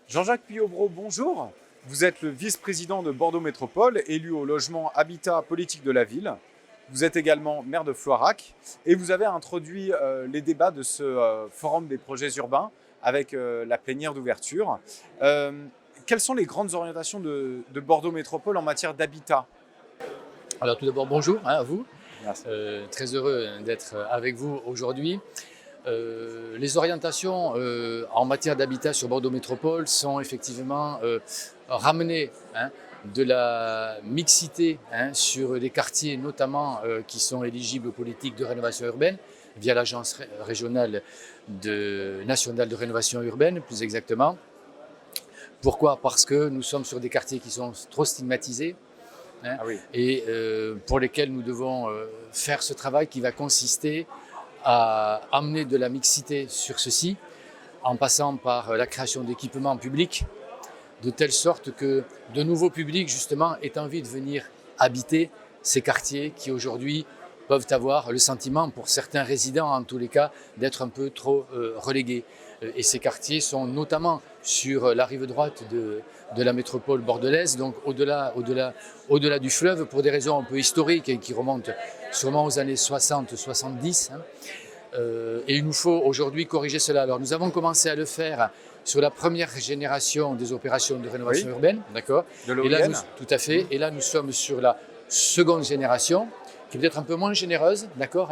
Jean-Jacques Puyobro, bonjour. Vous êtes le vice-président de Bordeaux Métropole, élu au logement habitat politique de la ville. Vous êtes également maire de Floirac et vous avez introduit les débats de ce forum des projets urbains avec la plénière d'ouverture. Quelles sont les grandes orientations de Bordeaux Métropole en matière d'habitat? Alors tout d'abord, bonjour à vous. Merci. Très heureux d'être avec vous aujourd'hui. Les orientations en matière d'habitat sur Bordeaux Métropole sont effectivement ramener de la mixité sur les quartiers notamment qui sont éligibles aux politiques de rénovation urbaine via l'Agence régionale nationale de rénovation urbaine, plus exactement. Pourquoi? Parce que nous sommes sur des quartiers qui sont trop stigmatisés. Ah oui. Et pour lesquels nous devons faire ce travail qui va consister à amener de la mixité sur ceci, en passant par la création d'équipements publics, de telle sorte que de nouveaux publics justement aient envie de venir habiter ces quartiers qui aujourd'hui peuvent avoir le sentiment, pour certains résidents en tous les cas, d'être un peu trop relégués. Et ces quartiers sont notamment sur la rive droite de la métropole bordelaise, donc au-delà du fleuve, pour des raisons un peu historiques qui remontent sûrement aux années 60-70. Et il nous faut aujourd'hui corriger cela. Alors nous avons commencé à le faire sur la première génération des opérations de rénovation urbaine, d'accord. De l'éolienne. Tout à fait. Et là, nous sommes sur la seconde génération, qui est peut-être un peu moins généreuse, d'accord,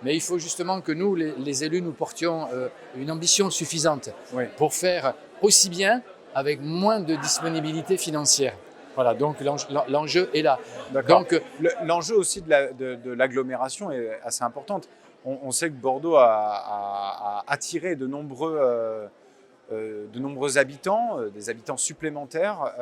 mais il faut justement que nous, les élus, nous portions une ambition suffisante pour faire aussi bien avec moins de disponibilité financière. Voilà, donc l'enjeu est là. Donc l'enjeu aussi de l'agglomération est assez importante. On sait que Bordeaux a attiré de nombreux habitants, des habitants supplémentaires.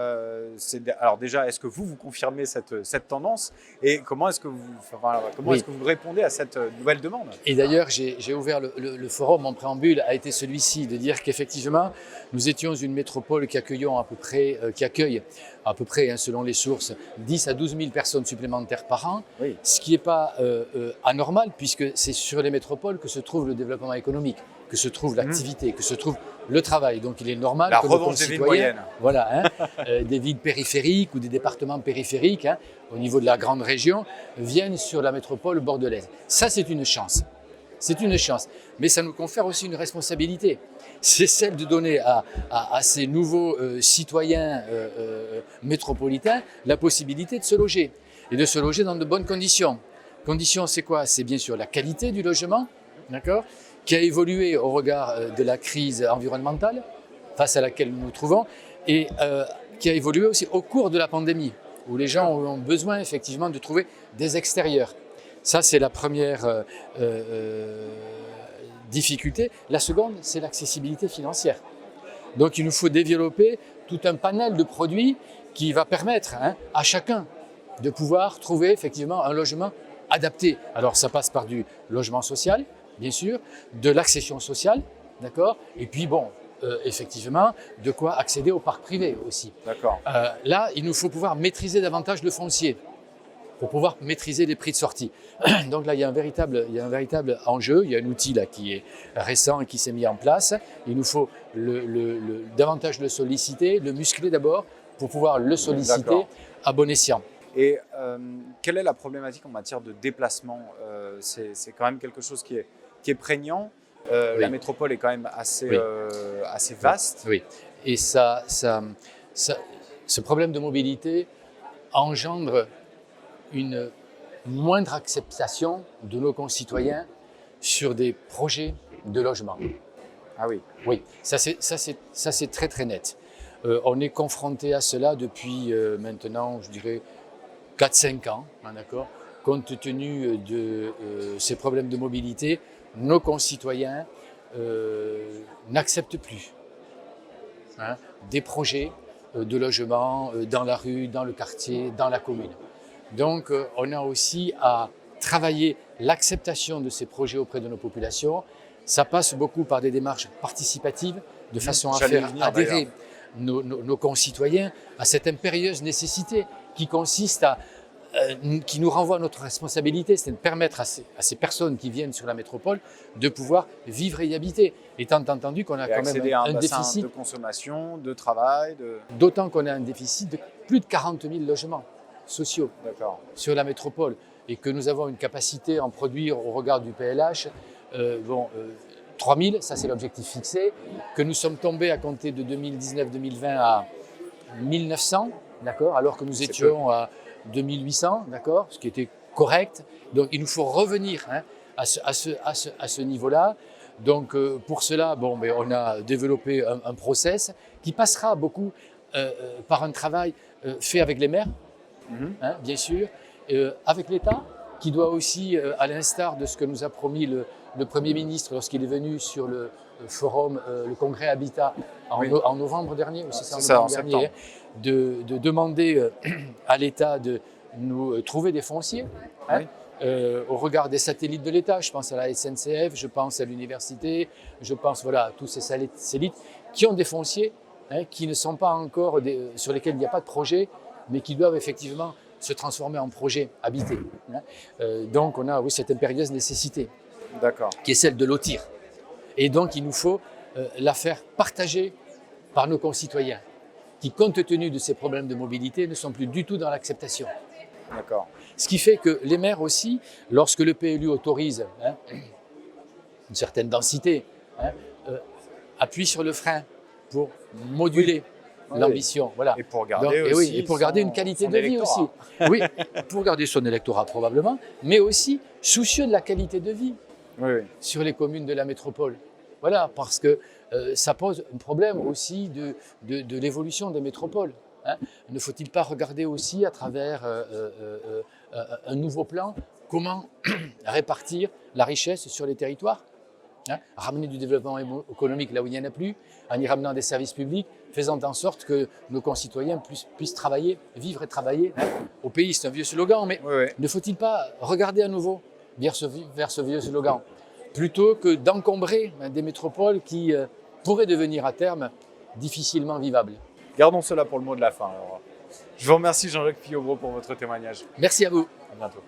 Alors déjà, est-ce que vous confirmez cette tendance et comment est-ce que vous répondez à cette nouvelle demande? Et d'ailleurs, j'ai ouvert le forum, mon préambule a été celui-ci, de dire qu'effectivement, nous étions une métropole qui accueille à peu près, selon les sources, 10 à 12 000 personnes supplémentaires par an, ce qui n'est pas anormal, puisque c'est sur les métropoles que se trouve le développement économique, que se trouve l'activité, que se trouve le travail. Donc il est normal que nos concitoyens, des villes périphériques ou des départements périphériques, au niveau de la grande région, viennent sur la métropole bordelaise. Ça, c'est une chance. C'est une chance. Mais ça nous confère aussi une responsabilité. C'est celle de donner à ces nouveaux citoyens métropolitains la possibilité de se loger. Et de se loger dans de bonnes conditions. Conditions, c'est quoi? C'est bien sûr la qualité du logement, d'accord, qui a évolué au regard de la crise environnementale face à laquelle nous nous trouvons et qui a évolué aussi au cours de la pandémie, où les gens ont besoin effectivement de trouver des extérieurs. Ça, c'est la première difficulté. La seconde, c'est l'accessibilité financière. Donc il nous faut développer tout un panel de produits qui va permettre à chacun de pouvoir trouver effectivement un logement adapté. Alors ça passe par du logement social, bien sûr, de l'accession sociale, d'accord, et puis effectivement, de quoi accéder au parc privé aussi. D'accord. Là, il nous faut pouvoir maîtriser davantage le foncier pour pouvoir maîtriser les prix de sortie. Donc là, il y a un véritable enjeu, il y a un outil là qui est récent et qui s'est mis en place. Il nous faut davantage le solliciter, le muscler d'abord, pour pouvoir le solliciter à bon escient. Et quelle est la problématique en matière de déplacement? C'est quand même quelque chose qui est prégnant. La métropole est quand même assez vaste. Oui, et ce problème de mobilité engendre une moindre acceptation de nos concitoyens sur des projets de logement. Ah oui. Oui, ça c'est très très net. On est confronté à cela depuis maintenant, je dirais, 4-5 ans, d'accord. Compte tenu de ces problèmes de mobilité, nos concitoyens n'acceptent plus des projets de logement dans la rue, dans le quartier, dans la commune. Donc on a aussi à travailler l'acceptation de ces projets auprès de nos populations. Ça passe beaucoup par des démarches participatives, de façon à faire adhérer nos concitoyens à cette impérieuse nécessité qui consiste qui nous renvoie à notre responsabilité, c'est de permettre à ces personnes qui viennent sur la métropole de pouvoir vivre et y habiter, étant entendu qu'on a Et quand même accéder à un bassin déficit, de consommation, de travail, d'autant qu'on a un déficit de plus de 40 000 logements sociaux D'accord. sur la métropole et que nous avons une capacité à en produire au regard du PLH, 3 000, ça c'est l'objectif fixé, que nous sommes tombés à compter de 2019-2020 à 1 900, d'accord, alors que nous étions à 2800, d'accord, ce qui était correct. Donc il nous faut revenir à ce niveau-là. Donc pour cela, on a développé un process qui passera beaucoup par un travail fait avec les maires, bien sûr, avec l'État, qui doit aussi, à l'instar de ce que nous a promis le Premier ministre lorsqu'il est venu sur le forum, le congrès Habitat en novembre dernier, ou c'est ça, en septembre dernier, de demander à l'État de nous trouver des fonciers au regard des satellites de l'État. Je pense à la SNCF, je pense à l'université, je pense à tous ces satellites qui ont des fonciers qui ne sont pas encore sur lesquels il n'y a pas de projet, mais qui doivent effectivement se transformer en projet habité. Donc on a cette impérieuse nécessité qui est celle de lotir. Et donc il nous faut la faire partager par nos concitoyens qui, compte tenu de ces problèmes de mobilité, ne sont plus du tout dans l'acceptation. D'accord. Ce qui fait que les maires aussi, lorsque le PLU autorise une certaine densité, appuient sur le frein pour moduler l'ambition. Voilà. Et pour garder et pour garder une qualité de vie aussi. Oui, pour garder son électorat probablement, mais aussi soucieux de la qualité de vie sur les communes de la métropole. Voilà, parce que ça pose un problème aussi de l'évolution des métropoles. Ne faut-il pas regarder aussi à travers un nouveau plan comment répartir la richesse sur les territoires, ramener du développement économique là où il n'y en a plus, en y ramenant des services publics, faisant en sorte que nos concitoyens puissent travailler, vivre et travailler au pays. C'est un vieux slogan, mais ne faut-il pas regarder à nouveau vers ce vieux slogan, plutôt que d'encombrer des métropoles qui pourraient devenir à terme difficilement vivables. Gardons cela pour le mot de la fin. Alors, je vous remercie Jean-Jacques Fiobro pour votre témoignage. Merci à vous. À bientôt.